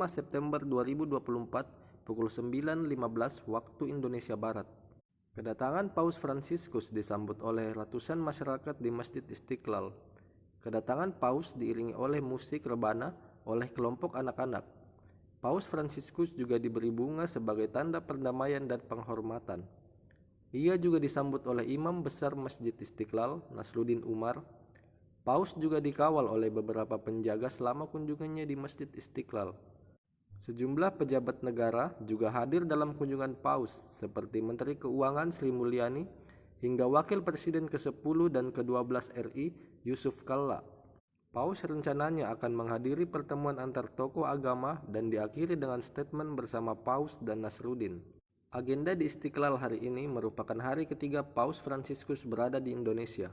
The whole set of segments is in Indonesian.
5 September 2024 pukul 9.15 waktu Indonesia Barat. Kedatangan Paus Fransiskus disambut oleh ratusan masyarakat di Masjid Istiqlal. Kedatangan Paus diiringi oleh musik rebana oleh kelompok anak-anak. Paus Fransiskus juga diberi bunga sebagai tanda perdamaian dan penghormatan. Ia juga disambut oleh Imam Besar Masjid Istiqlal, Nasruddin Umar. Paus juga dikawal oleh beberapa penjaga selama kunjungannya di Masjid Istiqlal. Sejumlah pejabat negara juga hadir dalam kunjungan Paus, seperti Menteri Keuangan Sri Mulyani hingga Wakil Presiden ke-10 dan ke-12 RI Yusuf Kalla. Paus rencananya akan menghadiri pertemuan antar tokoh agama dan diakhiri dengan statement bersama Paus dan Nasruddin. Agenda di Istiqlal hari ini merupakan hari ketiga Paus Fransiskus berada di Indonesia.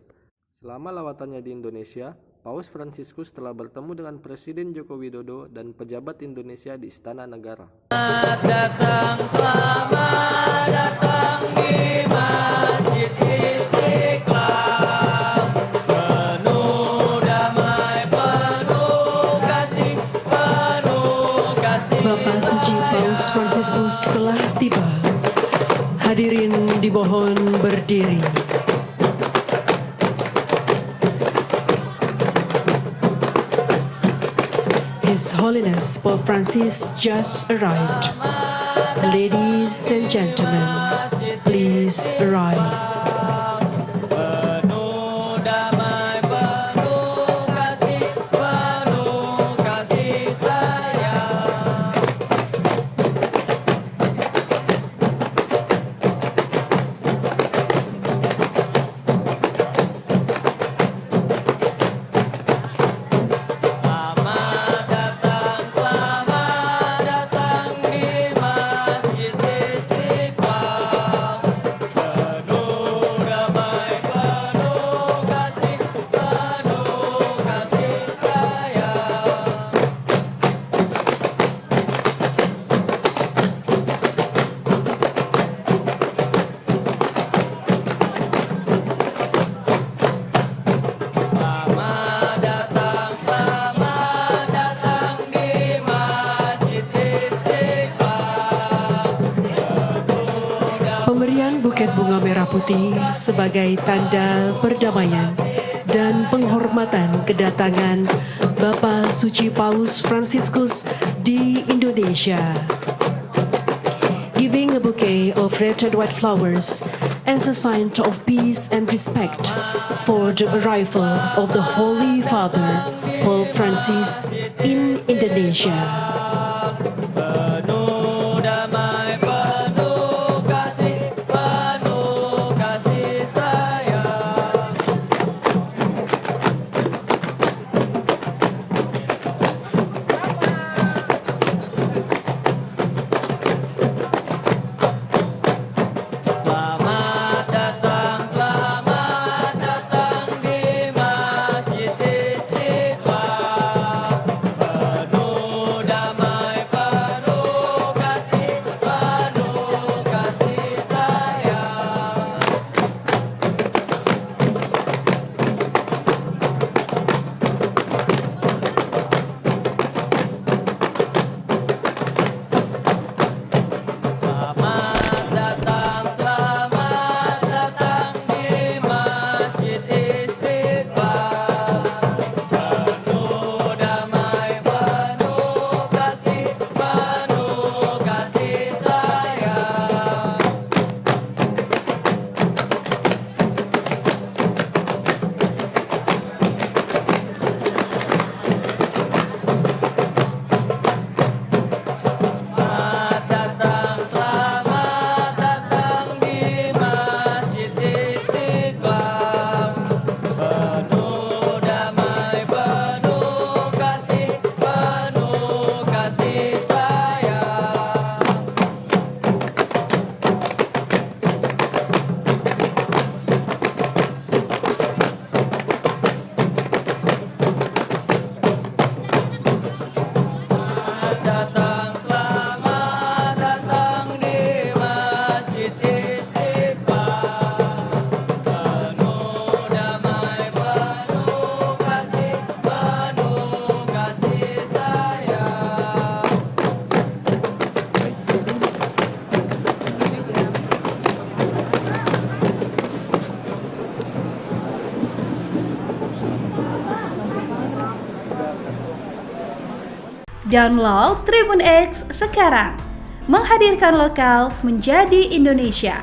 Selama lawatannya di Indonesia, Paus Fransiskus telah bertemu dengan Presiden Joko Widodo dan pejabat Indonesia di Istana Negara. Selamat datang di Masjid Istiqlal. Penuh damai, penuh kasih, penuh kasih. Bapak Suci Paus Fransiskus telah tiba. Hadirin dimohon berdiri. His Holiness Pope Francis just arrived. Ladies and gentlemen, please rise. Penuh damai, penuh kasih sayang. Pemberian buket bunga merah putih sebagai tanda perdamaian dan penghormatan kedatangan Bapak Suci Paus Fransiskus di Indonesia. Giving a bouquet of red and white flowers as a sign of peace and respect for the arrival of the Holy Father, Pope Francis, in Indonesia. Penuh damai, penuh kasih sayang. Selamat datang di Masjid Istiqlal. Penuh damai. Download Tribun X sekarang. Menghadirkan lokal menjadi Indonesia.